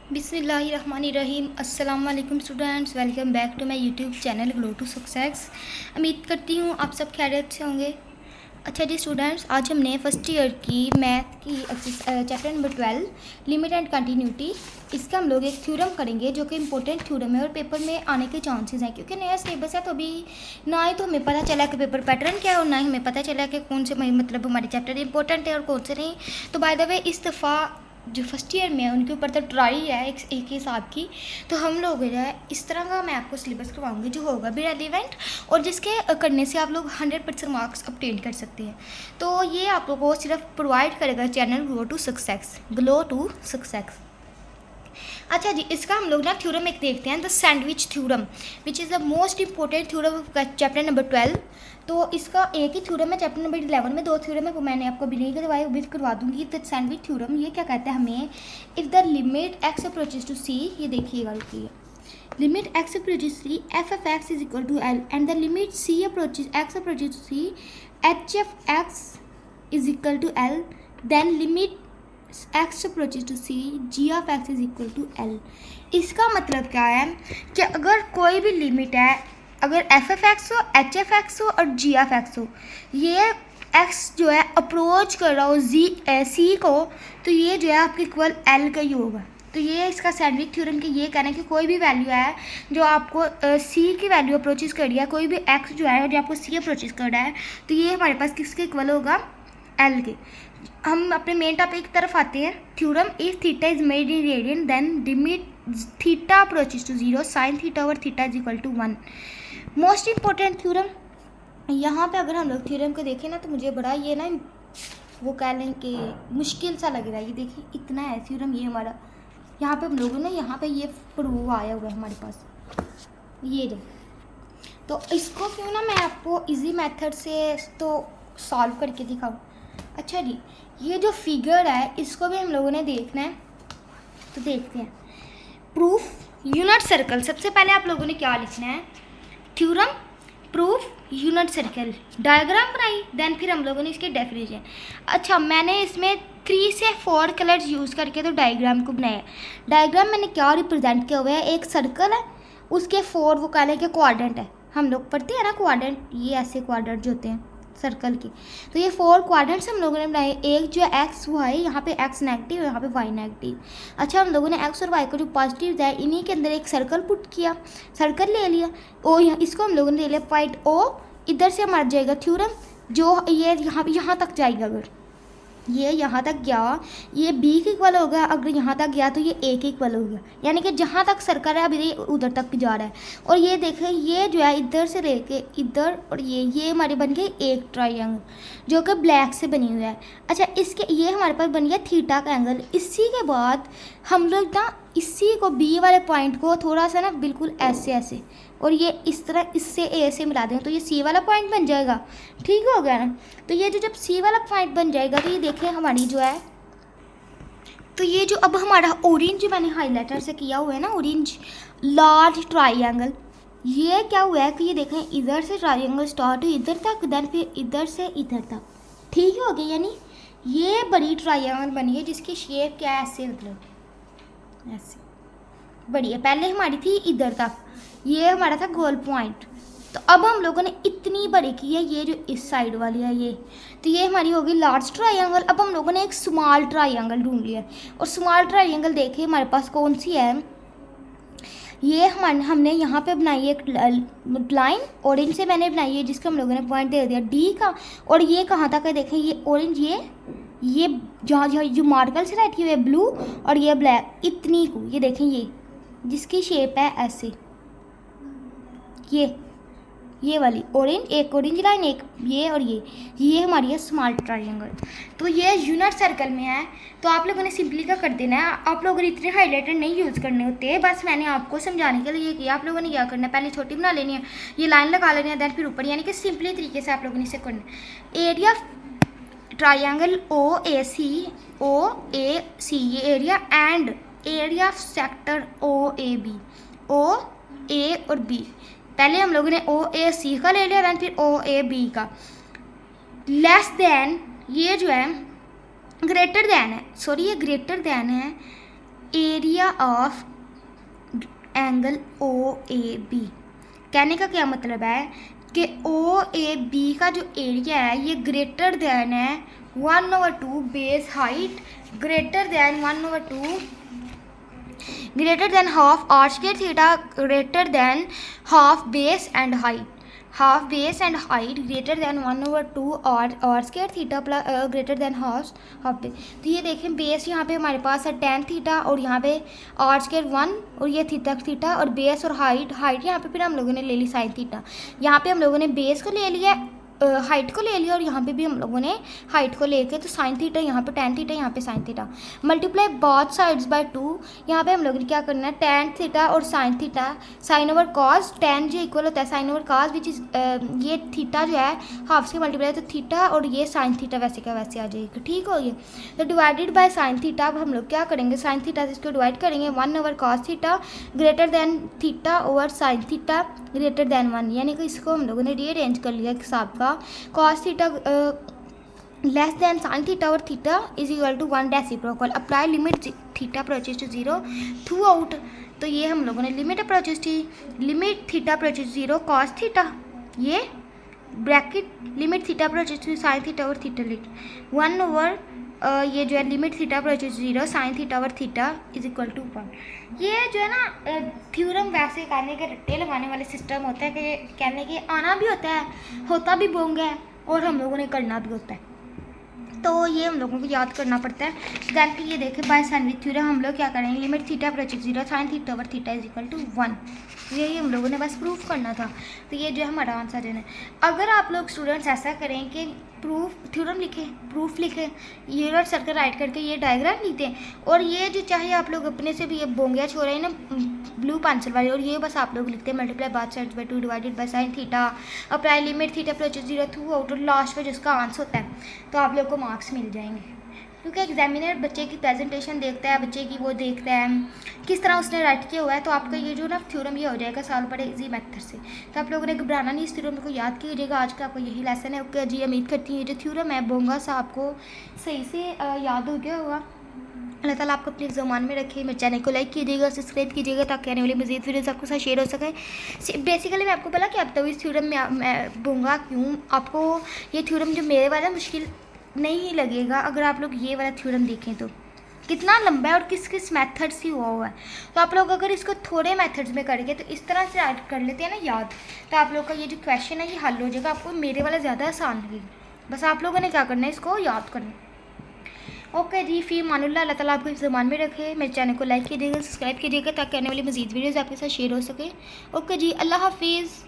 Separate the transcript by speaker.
Speaker 1: बिस्मिल्लाहिर्रहमानिर्रहीम। अस्सलाम वालेकुम students, welcome back to my YouTube channel Glow to Success. उम्मीद करती हूँ आप सब खैरियत से होंगे। अच्छा जी स्टूडेंट्स, आज हमने फर्स्ट ईयर की मैथ की chapter number 12 limit and continuity, इसका हम लोग एक थ्योरम करेंगे जो कि इंपॉर्टेंट थ्योरम है और पेपर में आने के चांसेस हैं, क्योंकि नया सिलेबस है तो अभी ना ही तो हमें पता चला कि पेपर पैटर्न क्या है और ना ही हमें पता चला कि कौन से मतलब हमारे चैप्टर इंपॉर्टेंट है और कौन से नहीं। तो बाय द वे इस दफ़ा जो फर्स्ट ईयर में है उनके ऊपर तो ट्राई है एक हिसाब की, तो हम लोग जो है इस तरह का मैं आपको सिलेबस करवाऊंगी जो होगा भी रेलिवेंट और जिसके करने से आप लोग 100% मार्क्स ऑब्टेन कर सकते हैं। तो ये आप लोगों को सिर्फ प्रोवाइड करेगा चैनल ग्लो टू सक्सेस। अच्छा जी, इसका हम लोग ना थ्योरम एक देखते हैं, the sandwich theorem which is the most important theorem of chapter number 12। तो इसका एक ही थ्योरम है, चैप्टर नंबर 11 में 2 थ्योरम है, वो मैंने आपको अभी नहीं करवाया, वो भी करवा दूंगी। द सैंडविच थ्योरम ये क्या कहता है हमें, if the limit x approaches to c, ये देखिएगा रुकिए, limit x approaches c f f x is equal to l and the limit c approaches to c h f x is equal to l, then limit x approaches to c g of x is equal to l. इसका मतलब क्या है कि अगर कोई भी limit है, अगर एफ एफ एक्स हो, एच एफ एक्स हो और जी ऑफ एक्स हो, ये एक्स जो है अप्रोच कर रहा हो सी को, तो ये जो है आपके इक्वल एल का ही होगा। तो ये इसका सैंडविच थ्योरम के ये कहना है कि कोई भी वैल्यू है जो आपको सी की वैल्यू अप्रोचेज कर रही है, कोई भी एक्स जो है जो आपको सी अप्रोचेज कर रहा है, तो ये हमारे पास किसके इक्वल होगा, एल के। हम अपने मेन टॉपिक की तरफ आते हैं। Theorem, if theta is made in radian then limit theta approaches to 0 sine theta over theta is equal to 1। Most important theorem. यहाँ पे अगर हम लोग थ्योरम को देखें ना तो मुझे बड़ा ये ना वो कह लें कि मुश्किल सा लग रहा है। ये देखिए इतना है थ्योरम ये हमारा, यहाँ पे हम लोगों ने यहाँ पे ये प्रूव आया हुआ है हमारे पास, ये जो, तो इसको क्यों ना मैं आपको इजी मेथड से तो सॉल्व करके दिखाऊँ। अच्छा जी, ये जो फिगर है इसको भी हम लोगों ने देखना है, तो देखते हैं। प्रूफ यूनिट सर्कल, सबसे पहले आप लोगों ने क्या लिखना है, theorem proof unit circle, diagram बनाई, देन फिर हम लोगों ने इसके डेफिनेशन। अच्छा, मैंने इसमें 3 से 4 कलर्स यूज़ करके तो डायग्राम को बनाया। डायग्राम मैंने क्या रिप्रेजेंट किया हुआ है, एक सर्कल है, उसके 4 वो कह लें कि क्वाड्रेंट है, हम लोग पढ़ते हैं ना क्वाड्रेंट, ये ऐसे क्वाड्रेंट जो होते हैं सर्कल की, तो ये 4 क्वाड्रेंट्स हम लोगों ने बनाए। एक जो एक्स वाई, यहाँ पे एक्स नेगेटिव, यहाँ पे वाई नेगेटिव। अच्छा, हम लोगों ने एक्स और वाई को जो पॉजिटिव है इन्हीं के अंदर एक सर्कल पुट किया, सर्कल ले लिया ओ, इसको हम लोगों ने ले लिया पॉइंट ओ, इधर से हमारा जाएगा थ्योरम, जो ये यहाँ तक जाएगा, अगर ये यहाँ तक गया ये बी के इक्वल होगा, अगर यहाँ तक गया तो ये ए के इक्वल होगा, यानी कि जहाँ तक सर्कल है अभी ये उधर तक जा रहा है। और ये देखें ये जो है इधर से लेके इधर, और ये हमारे बन गए एक ट्राइंगल जो कि ब्लैक से बनी हुई है। अच्छा, इसके ये हमारे पास बन गया थीटा का एंगल। इसी के बाद हम लोग ना इसी को बी वाले पॉइंट को थोड़ा सा ना बिल्कुल ऐसे ऐसे और ये इस तरह इससे ए से मिला दें तो ये सी वाला पॉइंट बन जाएगा। ठीक हो गया ना। तो ये जो जब सी वाला पॉइंट बन जाएगा तो ये देखें हमारी जो है, तो ये जो अब हमारा ऑरेंज मैंने हाईलाइटर से किया हुआ है ना, ऑरेंज लार्ज ट्राइंगल, ये क्या हुआ है कि ये देखें इधर से ट्राइंगल स्टार्ट हुई इधर तक, देन फिर इधर से इधर तक। ठीक हो गया, यानी ये बड़ी ट्राइंगल बनी है जिसकी शेप क्या है, ऐसे मतलब ऐसे बड़ी है। पहले हमारी थी इधर तक, ये हमारा था गोल पॉइंट, तो अब हम लोगों ने इतनी बड़ी की है, ये जो इस साइड वाली है ये, तो ये हमारी होगी लार्ज ट्राइंगल। अब हम लोगों ने एक स्मॉल ट्राइंगल ढूंढ लिया, और स्मॉल ट्राइंगल देखिए हमारे पास कौन सी है, ये हमने यहाँ पे बनाई एक लाइन ऑरेंज से मैंने बनाई है जिसका हम लोगों ने पॉइंट दे दिया डी का, और ये कहाँ तक है देखें, ये ऑरेंज ये जहाँ जहाँ जो मार्कल से रहती है ब्लू और ये ब्लैक, इतनी को ये देखें, ये जिसकी शेप है ऐसे, ये वाली ऑरेंज, एक ऑरेंज लाइन, एक ये, और ये हमारी है स्मॉल ट्रायंगल। तो ये यूनिट सर्कल में है, तो आप लोगों ने सिंपली क्या कर देना है, आप लोगों ने इतने हाईलाइटर नहीं यूज़ करने होते, बस मैंने आपको समझाने के लिए किया। आप लोगों ने क्या करना है, पहले छोटी बना लेनी है, ये लाइन लगा लेनी है, देन फिर ऊपर, यानी कि सिंपली तरीके से आप लोगों ने इसे करना है। Area triangle O A C ये area, and area of sector O A और बी, पहले हम लोगों ने ओ ए सी का ले लिया, देन फिर ओ ए बी का, लेस देन ये जो है ग्रेटर देन है, सॉरी ये ग्रेटर देन है area of angle O A B. कहने का क्या मतलब है कि ओ ए बी का जो एरिया है ये ग्रेटर देन है 1/2 base height, greater than 1/2, greater than half r square theta, greater than half base and height, half base and height greater than 1/2 r square theta plus greater than half base. तो ये देखें base यहाँ पे हमारे पास है tan theta और यहाँ पे आर स्क्वायर 1 और ये थीटा और बेस और हाइट यहाँ पे फिर हम लोगों ने ले ली साइन थीटा। यहाँ पे हम लोगों ने बेस को ले लिया, हाइट को ले लिया और यहाँ पे भी हम लोगों ने हाइट को लेके, तो साइन थीटा यहाँ पे tan थीटा, यहाँ पे sine theta, multiply both sides by 2। यहाँ पे हम लोगों ने क्या करना है tan थीटा और sine theta, sine over cos, tan जो इक्वल होता है sine over cos which is ये थीटा जो है हाफ से मल्टीप्लाई, तो थीटा और ये साइन थीटा वैसे का वैसे आ जाएगी, ठीक हो गया। तो डिवाइडेड बाय साइन थीटा, अब हम लोग क्या करेंगे साइन थीटा से इसको डिवाइड करेंगे, 1/cos theta greater then theta over sine theta greater then 1, यानी कि इसको हम लोगों ने रीअरेंज कर लिया हिसाब का, cos theta less than sine theta और theta is equal to 1 reciprocal, apply limit theta approaches to 0 throughout. तो ये हम लोगों ने लिमिट अप्रोचेज थी, limit theta approaches 0 cos theta, ये bracket limit theta approaches to sine theta और theta लिट 1 ओवर ये जो है limit theta approaches 0 sine theta और थीटा इज इक्वल टू 1। ये जो है ना थ्योरम वैसे करने के रट्टे लगाने वाले सिस्टम होता है कि कहने के आना भी होता भी बोंगा है और हम लोगों ने करना भी होता है, तो ये हम लोगों को याद करना पड़ता है। दैन फिर ये देखें बाय सैंडविच थ्योरम हम लोग क्या करेंगे, limit theta approaches 0 sine theta over theta is equal to 1, यही हम लोगों ने बस प्रूफ करना था। तो ये जो हमारा आंसर है। अगर आप लोग स्टूडेंट्स ऐसा करें कि प्रूफ थ्योरम लिखें, प्रूफ लिखें, ये और सर्कल राइट करके ये डायग्राम लिख दें, और ये जो चाहे आप लोग अपने से भी ये बोंगिया छोड़ रहे हैं ना ब्लू पेंसिल वाली, और ये बस आप लोग लिखते हैं multiply by sides by 2 divided by sine theta, apply limit theta approaches 0 through out, और लास्ट में जिसका आंसर होता है तो आप लोग को मार्क्स मिल जाएंगे। क्योंकि एग्जामिनर बच्चे की प्रेजेंटेशन देखता है, बच्चे की वो देखता है किस तरह उसने राइट किया हुआ है, तो आपका ये जो ना थ्योरम ये हो जाएगा सॉल्व बड़े इजी मेथड से। तो आप लोगों ने घबराना नहीं, इस थ्योरम को याद कीजिएगा। आज का आपको यही लेसन है। ओके जी, उम्मीद करती हूँ ये जो थ्योरम है बोंगा सा आपको सही से याद हो गया होगा। अल्लाह ताला आपको अपने ज़मान में रखे। मेरे चैनल को लाइक कीजिएगा, सब्सक्राइब कीजिएगा ताकि आने वाली मज़ीद वीडियोस आपके साथ शेयर हो सके। बेसिकली मैं आपको बोला कि अब तो इस थ्योरम में मैं बोंगा क्यों, आपको ये थ्योरम जो मेरे वाला मुश्किल नहीं लगेगा अगर आप लोग ये वाला थ्योरम देखें तो कितना लंबा है और किस किस मेथड से हुआ है। तो आप लोग अगर इसको थोड़े मेथड्स में करके तो इस तरह से राइट कर लेते हैं ना याद, तो आप लोग का ये जो क्वेश्चन है ये हल हो जाएगा। आपको मेरे वाला ज़्यादा आसान लगेगा। बस आप लोगों ने क्या करना है, इसको याद करना। ओके जी, फ़ी मानुल्लाह, अल्लाह ताला आपको इस ज़मान में रखे। मेरे चैनल को लाइक कीजिएगा, सब्सक्राइब कीजिएगा ताकि आने वाली मज़ीद वीडियोज़ आपके साथ शेयर हो सके। ओके जी, अल्लाह हाफिज़।